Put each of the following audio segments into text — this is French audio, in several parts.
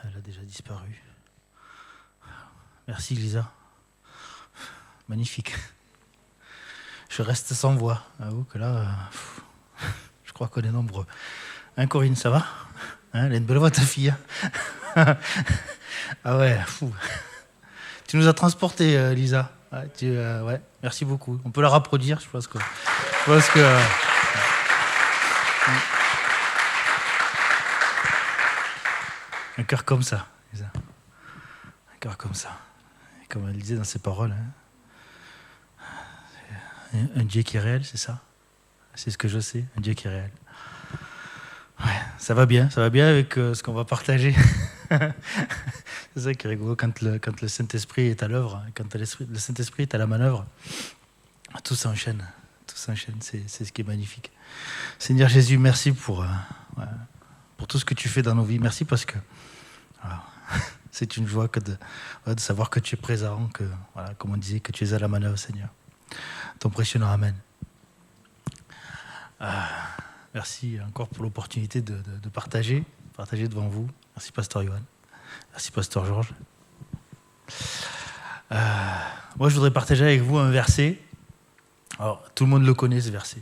Elle a déjà disparu. Merci Lisa. Magnifique. Je reste sans voix. Avoue que là, je crois qu'on est nombreux. Hein, Corinne, ça va? Hein, elle a une belle voix, ta fille. Ah ouais, fou. Tu nous as transportés, Lisa. Ouais, merci beaucoup. On peut la rapprodir, je pense que... Un cœur comme ça, Lisa. Un cœur comme ça. Et comme elle disait dans ses paroles, un Dieu qui est réel, c'est ça? C'est ce que je sais, un Dieu qui est réel. Ouais, ça va bien avec ce qu'on va partager. C'est ça qui est rigolo quand le Saint-Esprit est à l'œuvre, quand le Saint-Esprit est à la manœuvre. Tout s'enchaîne, c'est ce qui est magnifique. Seigneur Jésus, merci pour tout ce que tu fais dans nos vies. Merci parce que voilà, c'est une joie de savoir que tu es présent, que, voilà, comme on disait, que tu es à la manœuvre, Seigneur. Ton précieux nom, amen. Merci encore pour l'opportunité de partager devant vous. Merci Pasteur Johan. Merci Pasteur Georges. Moi, je voudrais partager avec vous un verset. Alors, tout le monde le connaît, ce verset.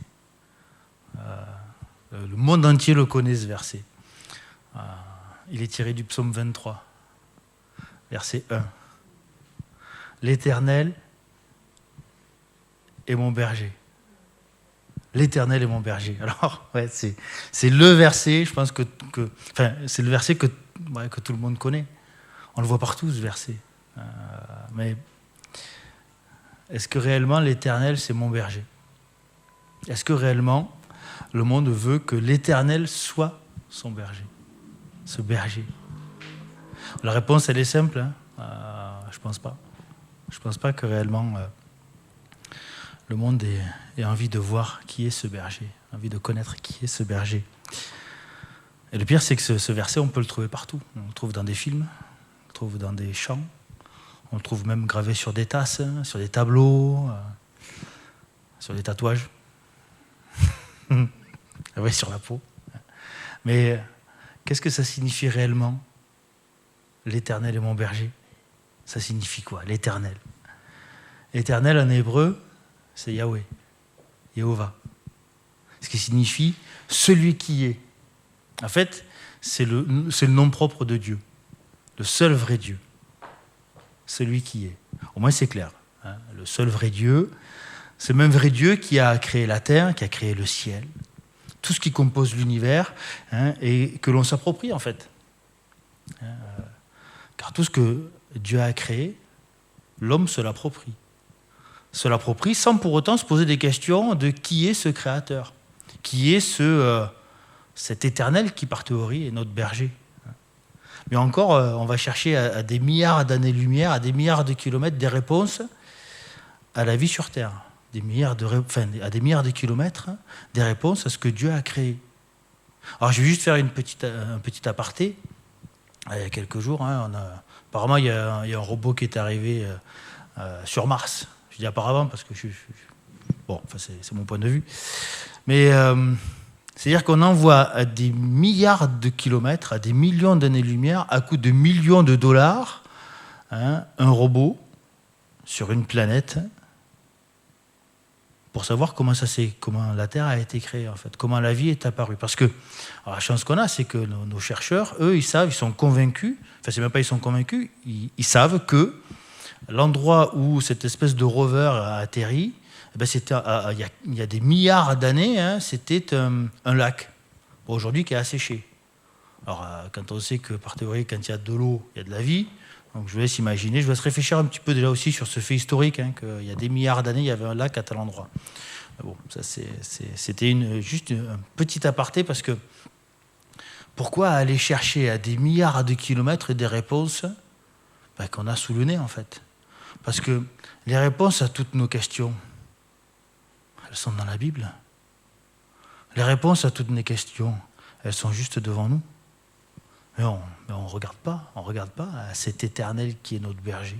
Le monde entier le connaît, ce verset. Il est tiré du psaume 23, verset 1. L'Éternel est mon berger. L'Éternel est mon berger. Alors, ouais, c'est le verset, je pense c'est le verset que tout le monde connaît. On le voit partout, ce verset. Mais est-ce que réellement l'Éternel, c'est mon berger? Est-ce que réellement le monde veut que l'Éternel soit son berger? Ce berger. La réponse, elle est simple. Je pense pas. Je pense pas que réellement le monde ait envie de voir qui est ce berger, envie de connaître qui est ce berger. Et le pire, c'est que ce verset, on peut le trouver partout. On le trouve dans des films, on le trouve dans des chants, on le trouve même gravé sur des tasses, sur des tableaux, sur des tatouages. Oui, sur la peau. Mais qu'est-ce que ça signifie réellement? L'Éternel est mon berger. Ça signifie quoi, l'Éternel? L'Éternel, en hébreu, c'est Yahweh, Yehovah. Ce qui signifie celui qui est. En fait, c'est le nom propre de Dieu, le seul vrai Dieu, celui qui est. Au moins, c'est clair. Le seul vrai Dieu, c'est le même vrai Dieu qui a créé la terre, qui a créé le ciel, tout ce qui compose l'univers, et que l'on s'approprie en fait. Car tout ce que Dieu a créé, l'homme se l'approprie. Se l'approprie sans pour autant se poser des questions de qui est ce créateur, qui est cet éternel qui par théorie est notre berger. Mais encore, on va chercher à des milliards d'années-lumière, à des milliards de kilomètres, des réponses à la vie sur Terre. À des milliards de kilomètres, des réponses à ce que Dieu a créé. Alors je vais juste faire un petit aparté. Il y a quelques jours, apparemment il y a un robot qui est arrivé sur Mars. Je dis apparemment parce que c'est mon point de vue. Mais c'est-à-dire qu'on envoie à des milliards de kilomètres, à des millions d'années-lumière, à coût de millions de dollars, un robot sur une planète pour savoir comment la Terre a été créée, en fait, comment la vie est apparue. Parce que la chance qu'on a, c'est que nos chercheurs, eux, ils sont convaincus, enfin, c'est même pas ils sont convaincus, ils savent que l'endroit où cette espèce de rover a atterri, c'était, il y a des milliards d'années, c'était un lac, aujourd'hui qui est asséché. Alors, quand on sait que, par théorie, quand il y a de l'eau, il y a de la vie, donc je vous laisse imaginer, je vous laisse réfléchir un petit peu déjà aussi sur ce fait historique, qu'il y a des milliards d'années, il y avait un lac à tel endroit. Bon, ça c'était juste un petit aparté, parce que pourquoi aller chercher à des milliards de kilomètres des réponses qu'on a sous le nez, en fait? Parce que les réponses à toutes nos questions, elles sont dans la Bible. Les réponses à toutes nos questions, elles sont juste devant nous. Mais on ne regarde pas à cet éternel qui est notre berger.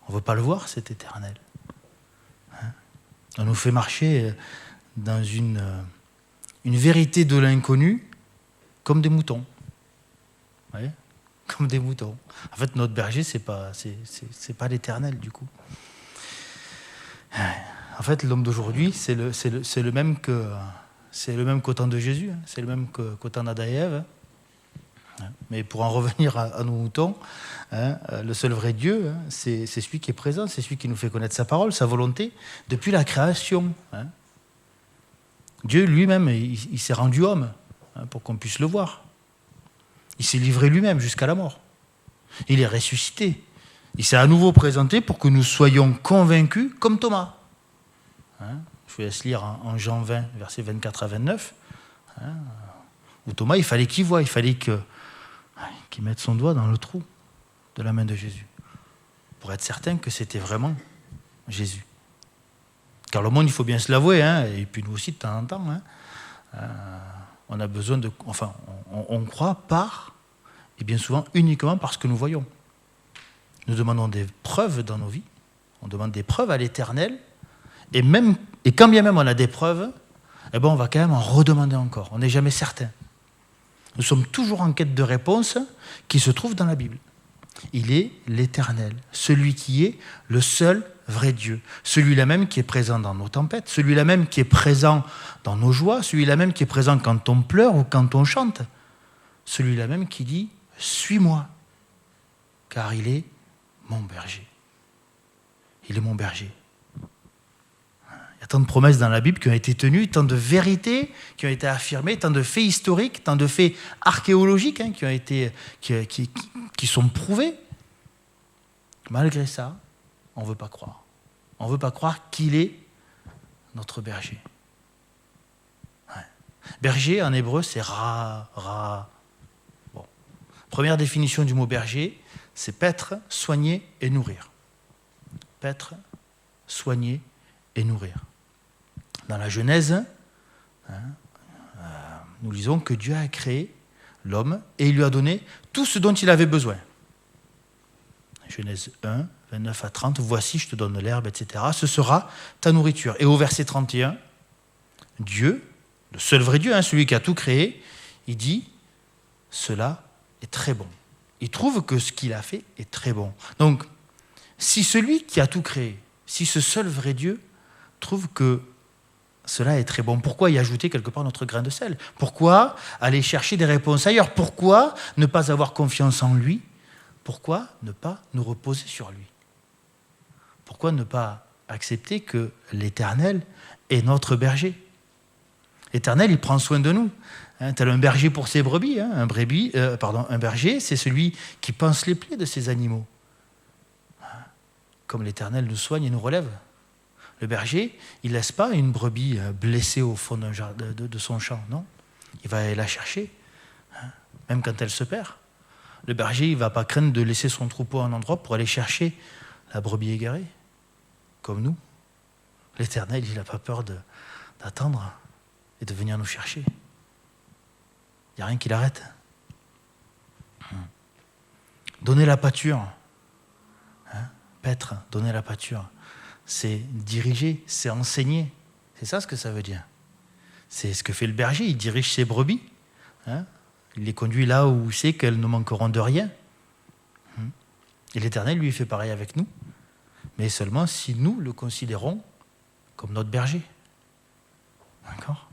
On ne veut pas le voir, cet éternel. On nous fait marcher dans une vérité de l'inconnu comme des moutons. Vous voyez ? comme des moutons. En fait, notre berger, c'est pas l'Éternel, du coup. En fait, l'homme d'aujourd'hui, c'est le même qu'au temps de Jésus, hein. C'est le même qu'au temps d'Adam et Ève. Mais pour en revenir à nos moutons, hein, le seul vrai Dieu, hein, c'est celui qui est présent, c'est celui qui nous fait connaître sa parole, sa volonté, depuis la création. Hein. Dieu lui-même, il s'est rendu homme, hein, pour qu'on puisse le voir. Il s'est livré lui-même jusqu'à la mort. Il est ressuscité. Il s'est à nouveau présenté pour que nous soyons convaincus comme Thomas. Hein, je vous laisse lire en Jean 20, versets 24 à 29. Hein, où Thomas, il fallait qu'il voie, il fallait qu'il mette son doigt dans le trou de la main de Jésus, pour être certain que c'était vraiment Jésus. Car le monde, il faut bien se l'avouer, hein, et puis nous aussi de temps en temps, hein, on a besoin de... Enfin, on croit par, et bien souvent uniquement parce que nous voyons. Nous demandons des preuves dans nos vies, on demande des preuves à l'Éternel, et quand bien même on a des preuves, eh ben on va quand même en redemander encore, on n'est jamais certain. Nous sommes toujours en quête de réponses qui se trouvent dans la Bible. Il est l'Éternel, celui qui est le seul vrai Dieu, celui-là même qui est présent dans nos tempêtes, celui-là même qui est présent dans nos joies, celui-là même qui est présent quand on pleure ou quand on chante, celui-là même qui dit « Suis-moi », car il est mon berger. Il est mon berger. Il y a tant de promesses dans la Bible qui ont été tenues, tant de vérités qui ont été affirmées, tant de faits historiques, tant de faits archéologiques, hein, qui sont prouvés. Malgré ça, on ne veut pas croire. On ne veut pas croire qu'il est notre berger. Ouais. Berger, en hébreu, c'est ra. Bon. Première définition du mot berger, c'est paître, soigner et nourrir. Paître, soigner et nourrir. Dans la Genèse, nous lisons que Dieu a créé l'homme et il lui a donné tout ce dont il avait besoin. Genèse 1, 29 à 30, voici, je te donne l'herbe, etc. Ce sera ta nourriture. Et au verset 31, Dieu, le seul vrai Dieu, hein, celui qui a tout créé, il dit, cela est très bon. Il trouve que ce qu'il a fait est très bon. Donc, si celui qui a tout créé, si ce seul vrai Dieu trouve que cela est très bon, pourquoi y ajouter quelque part notre grain de sel? Pourquoi aller chercher des réponses ailleurs? Pourquoi ne pas avoir confiance en lui? Pourquoi ne pas nous reposer sur lui? Pourquoi ne pas accepter que l'Éternel est notre berger? L'Éternel, il prend soin de nous. Hein, tel un berger pour ses brebis. Hein, un berger, c'est celui qui panse les plaies de ses animaux. Comme l'Éternel nous soigne et nous relève. Le berger, il ne laisse pas une brebis blessée au fond de son champ, non. Il va aller la chercher, hein, même quand elle se perd. Le berger, il ne va pas craindre de laisser son troupeau à un endroit pour aller chercher la brebis égarée, comme nous. L'Éternel, il n'a pas peur d'attendre et de venir nous chercher. Il n'y a rien qui l'arrête. Donner la pâture, hein, paître, donner la pâture, c'est diriger, c'est enseigner. C'est ça ce que ça veut dire. C'est ce que fait le berger, il dirige ses brebis. Hein, il les conduit là où il sait qu'elles ne manqueront de rien. Et l'Éternel, lui, fait pareil avec nous, mais seulement si nous le considérons comme notre berger. D'accord ?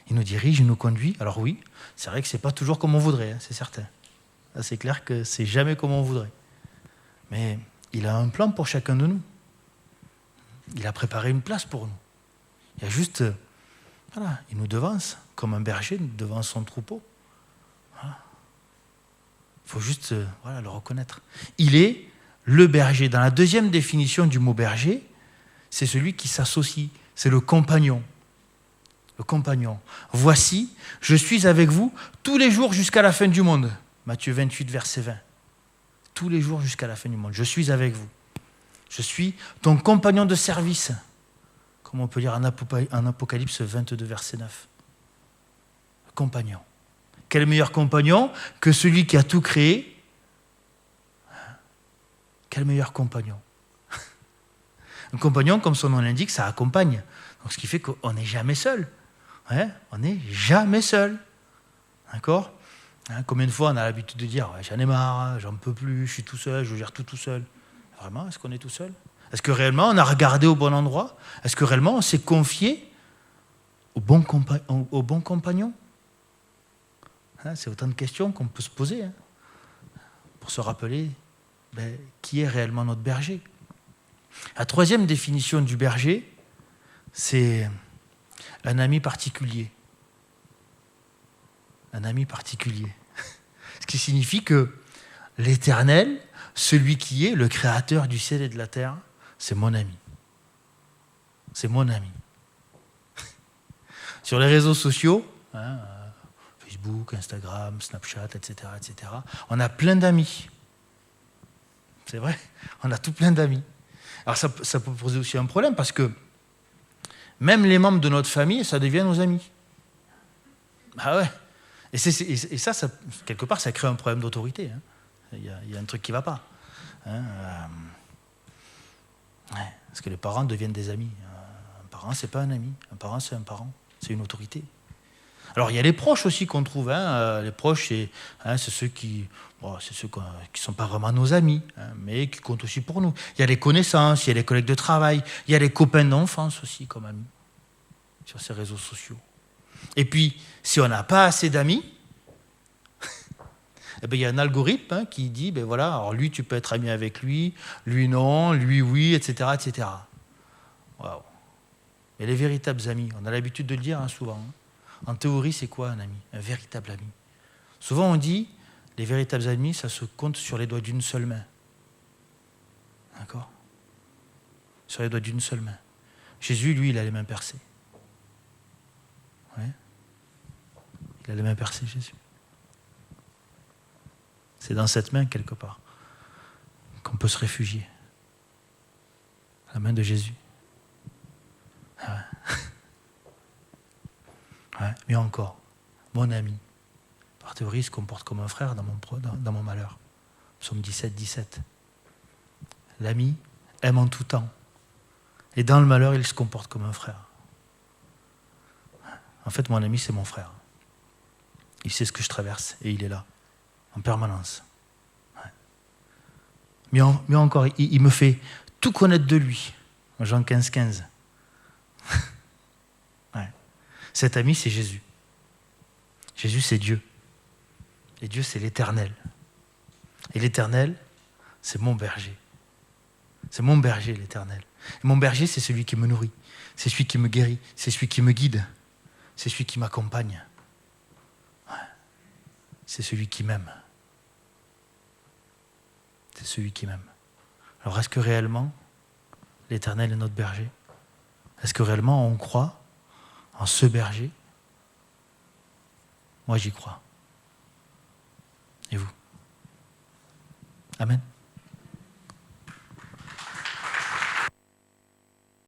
Il nous dirige, il nous conduit. Alors oui, c'est vrai que ce n'est pas toujours comme on voudrait, hein, c'est certain. Là, c'est clair que c'est jamais comme on voudrait. Mais il a un plan pour chacun de nous. Il a préparé une place pour nous. Il y a juste, voilà, il nous devance, comme un berger devance son troupeau. Voilà. Il faut juste le reconnaître. Il est le berger. Dans la deuxième définition du mot berger, c'est celui qui s'associe, c'est le compagnon. Le compagnon. Voici, je suis avec vous tous les jours jusqu'à la fin du monde. Matthieu 28, verset 20. Tous les jours jusqu'à la fin du monde. Je suis avec vous. Je suis ton compagnon de service. Comme on peut lire en Apocalypse 22, verset 9. Le compagnon. Quel meilleur compagnon que celui qui a tout créé? Quel meilleur compagnon? Un compagnon, comme son nom l'indique, ça accompagne. Donc, ce qui fait qu'on n'est jamais seul. Ouais, on n'est jamais seul. D'accord? Combien de fois on a l'habitude de dire ouais, j'en ai marre, j'en peux plus, je suis tout seul, je gère tout seul. Vraiment, est-ce qu'on est tout seul? Est-ce que réellement on a regardé au bon endroit? Est-ce que réellement on s'est confié au bon compagnon? C'est autant de questions qu'on peut se poser pour se rappeler qui est réellement notre berger. La troisième définition du berger, c'est un ami particulier. Un ami particulier. Ce qui signifie que l'Éternel, celui qui est le créateur du ciel et de la terre, c'est mon ami. C'est mon ami. Sur les réseaux sociaux, Facebook, Instagram, Snapchat, etc., on a plein d'amis. C'est vrai, on a tout plein d'amis. Alors ça peut poser aussi un problème parce que même les membres de notre famille, ça devient nos amis. Ah ouais. Et ça, quelque part, ça crée un problème d'autorité. Il y a un truc qui ne va pas. Parce que les parents deviennent des amis. Un parent, ce n'est pas un ami. Un parent, c'est un parent. C'est une autorité. Alors, il y a les proches aussi qu'on trouve. Les proches, c'est ceux qui ne sont pas vraiment nos amis, mais qui comptent aussi pour nous. Il y a les connaissances, il y a les collègues de travail, il y a les copains d'enfance aussi, comme amis, sur ces réseaux sociaux. Et puis, si on n'a pas assez d'amis, il y a un algorithme qui dit, voilà, alors lui, tu peux être ami avec lui non, lui, oui, etc. etc. Waouh. Mais les véritables amis, on a l'habitude de le dire souvent. En théorie, c'est quoi un ami? Un véritable ami. Souvent, on dit, les véritables amis, ça se compte sur les doigts d'une seule main. D'accord? Sur les doigts d'une seule main. Jésus, lui, il a les mains percées. Ouais. Il a les mains percées, Jésus. C'est dans cette main, quelque part, qu'on peut se réfugier. La main de Jésus. Ah ouais. Ouais. Mais encore, mon ami, par théorie, se comporte comme un frère dans mon malheur. Psaume 17, 17. L'ami aime en tout temps. Et dans le malheur, il se comporte comme un frère. En fait, mon ami, c'est mon frère. Il sait ce que je traverse et il est là, en permanence. Ouais. Mais encore, il me fait tout connaître de lui. Jean 15, 15. Ouais. Cet ami, c'est Jésus. Jésus, c'est Dieu. Et Dieu, c'est l'Éternel. Et l'Éternel, c'est mon berger. C'est mon berger, l'Éternel. Et mon berger, c'est celui qui me nourrit. C'est celui qui me guérit. C'est celui qui me guide. C'est celui qui m'accompagne. Ouais. C'est celui qui m'aime. C'est celui qui m'aime. Alors, est-ce que réellement, l'Éternel est notre berger? Est-ce que réellement, on croit en ce berger? Moi, j'y crois. Et vous? Amen.